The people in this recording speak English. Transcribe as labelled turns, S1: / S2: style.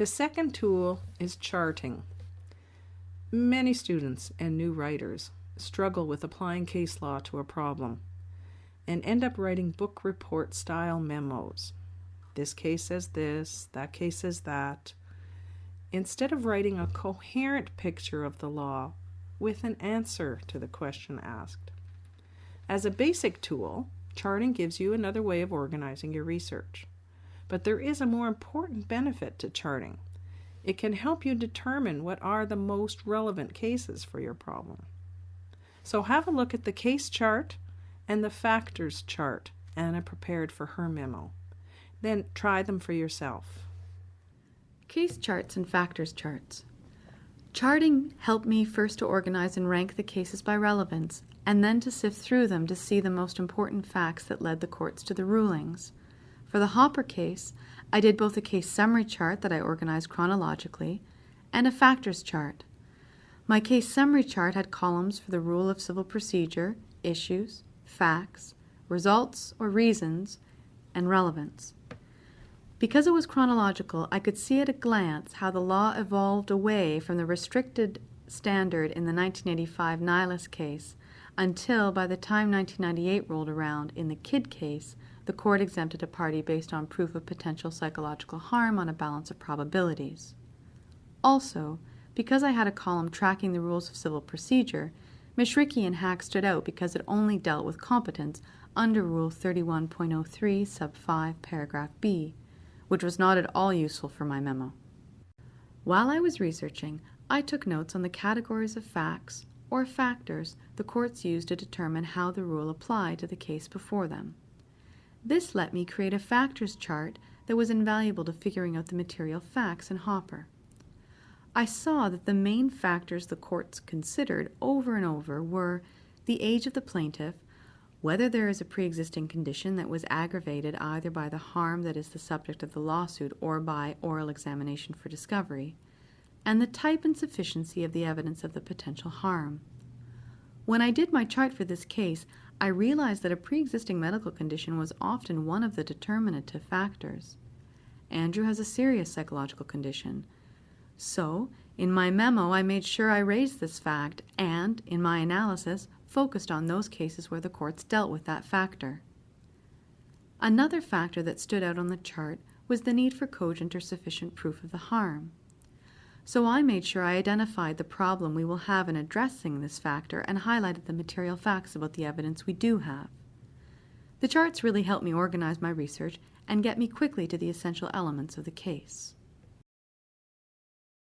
S1: The second tool is charting. Many students and new writers struggle with applying case law to a problem and end up writing book report style memos. This case says this, that case says that, instead of writing a coherent picture of the law with an answer to the question asked. As a basic tool, charting gives you another way of organizing your research. But there is a more important benefit to charting. It can help you determine what are the most relevant cases for your problem. So have a look at the case chart and the factors chart Anna prepared for her memo. Then try them for yourself.
S2: Case charts and factors charts. Charting helped me first to organize and rank the cases by relevance, and then to sift through them to see the most important facts that led the courts to the rulings. For the Hopper case, I did both a case summary chart that I organized chronologically and a factors chart. My case summary chart had columns for the rule of civil procedure, issues, facts, results or reasons, and relevance. Because it was chronological, I could see at a glance how the law evolved away from the restricted standard in the 1985 Nihilus case until, by the time 1998 rolled around, in the Kidd case, the court exempted a party based on proof of potential psychological harm on a balance of probabilities. Also, because I had a column tracking the rules of civil procedure, Mishricky and Hack stood out because it only dealt with competence under Rule 31.03 sub 5 paragraph B, which was not at all useful for my memo. While I was researching, I took notes on the categories of facts or factors the courts used to determine how the rule applied to the case before them. This let me create a factors chart that was invaluable to figuring out the material facts in Hopper. I saw that the main factors the courts considered over and over were the age of the plaintiff, whether there is a pre-existing condition that was aggravated either by the harm that is the subject of the lawsuit or by oral examination for discovery, and the type and sufficiency of the evidence of the potential harm. When I did my chart for this case, I realized that a pre-existing medical condition was often one of the determinative factors. Andrew has a serious psychological condition. So, in my memo, I made sure I raised this fact and, in my analysis, focused on those cases where the courts dealt with that factor. Another factor that stood out on the chart was the need for cogent or sufficient proof of the harm. So I made sure I identified the problem we will have in addressing this factor and highlighted the material facts about the evidence we do have. The charts really helped me organize my research and get me quickly to the essential elements of the case.